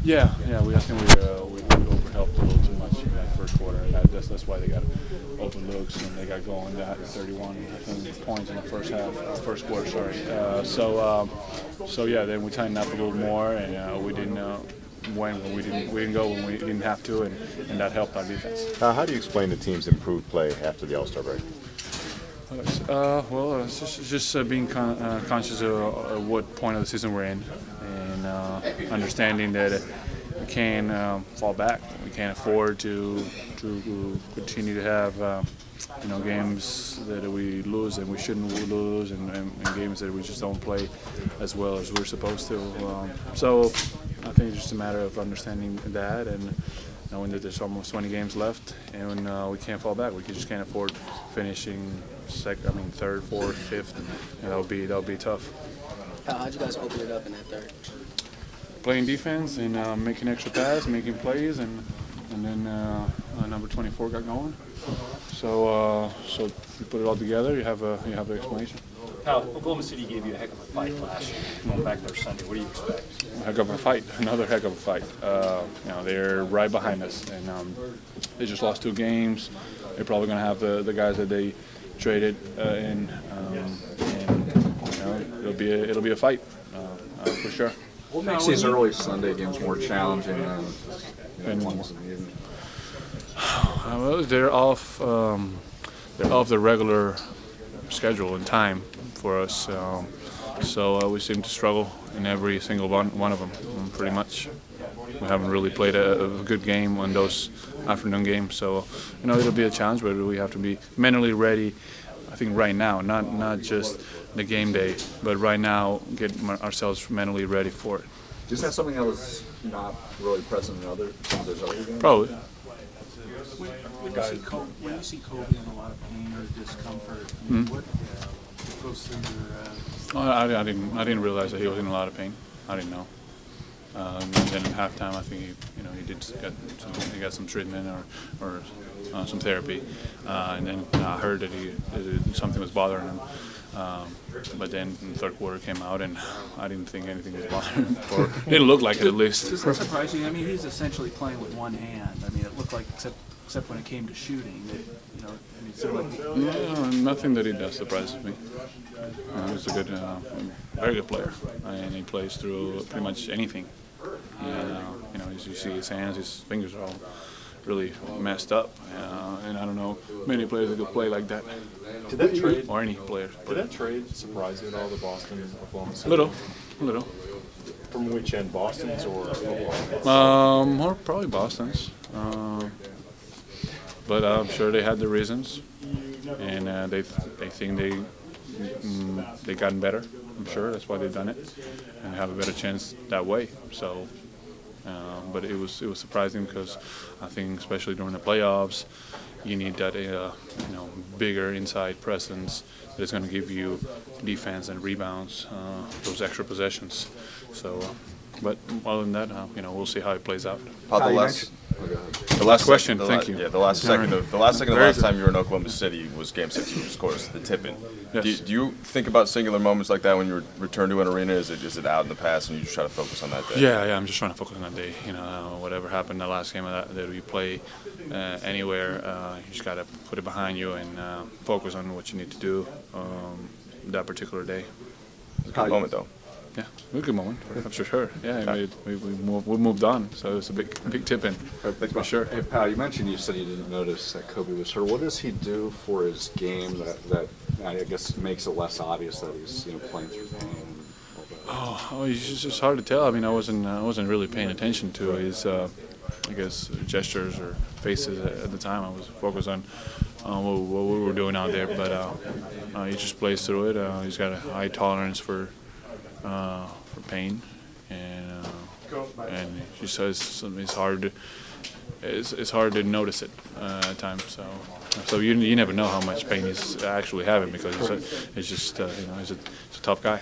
Yeah. I think we overhelped a little too much in that first quarter. That's why they got open looks and they got going. That 31 I think, points in the first quarter. Sorry. So yeah, then we tightened up a little more, and we didn't. When we didn't go when we didn't have to, and that helped our defense. How do you explain the team's improved play after the All-Star break? It's just being conscious of what point of the season we're in, and understanding that we can't fall back. We can't afford to continue to have games that we lose and we shouldn't lose, and games that we just don't play as well as we're supposed to. So I think it's just a matter of understanding that and knowing that there's almost 20 games left, and we can't fall back. We just can't afford finishing third, fourth, fifth. And that'll be tough. How'd you guys open it up in that third? Playing defense and making extra passes, making plays, and then number 24 got going. So you put it all together, you have the explanation. Oklahoma City gave you a heck of a fight last year. Going back there Sunday, what do you expect? Heck of a fight, another heck of a fight. They're right behind us, and they just lost 2 games. They're probably going to have the guys that they traded and it'll be a fight for sure. What makes these early Sunday games more challenging than ones in the evening? Well, they're off the regular schedule and time for us, so we seem to struggle in every single one of them, pretty much. We haven't really played a good game on those afternoon games, so it'll be a challenge, but we have to be mentally ready. I think right now, not just the game day, but right now, get ourselves mentally ready for it. Is that something that was not really present in some of those other games? Probably. When you see Kobe in a lot of pain or discomfort, what goes through your? I didn't realize that he was in a lot of pain. I didn't know. And then at halftime, I think he got some treatment or some therapy, and then I heard that something was bothering him. But then the third quarter came out, and I didn't think anything was bothering him, or it didn't look like it at least. Does that surprise you? I mean, he's essentially playing with one hand. I mean, it looked like except when it came to shooting, it seemed like nothing that he does surprises me. He's a very good player, and he plays through pretty much anything. And as you see his hands, his fingers are all really messed up, and I don't know many players that could play like that. Did that trade or any players? Did that trade surprise you at all, the Boston Oklahoma City? A little. From which end, Boston's or Oklahoma? More probably Boston's. But I'm sure they had their reasons, and they think they've gotten better. I'm sure that's why they've done it, and have a better chance that way. So, but it was surprising because I think especially during the playoffs, you need that bigger inside presence that is going to give you defense and rebounds, those extra possessions. So, but other than that, we'll see how it plays out. The last question. Thank you. Yeah, the last second of the last time you were in Oklahoma City was Game 6, of course, the tip-in. Yes. Do you think about singular moments like that when you return to an arena? Is it out in the past and you just try to focus on that day? Yeah. I'm just trying to focus on that day. Whatever happened the last game that we play anywhere, you just got to put it behind you and focus on what you need to do that particular day. It's a good moment, though. Yeah, it was a good moment, for sure. Yeah, we moved on, so it's a big tip-in, for sure. Hey, Pau, you mentioned you said you didn't notice that Kobe was hurt. What does he do for his game that I guess makes it less obvious that he's playing through pain? It's just hard to tell. I mean, I wasn't really paying attention to his, gestures or faces at the time. I was focused on what we were doing out there, but he just plays through it. He's got a high tolerance for pain, and she says it's hard to notice it at times. So you never know how much pain he's actually having because it's just he's a tough guy.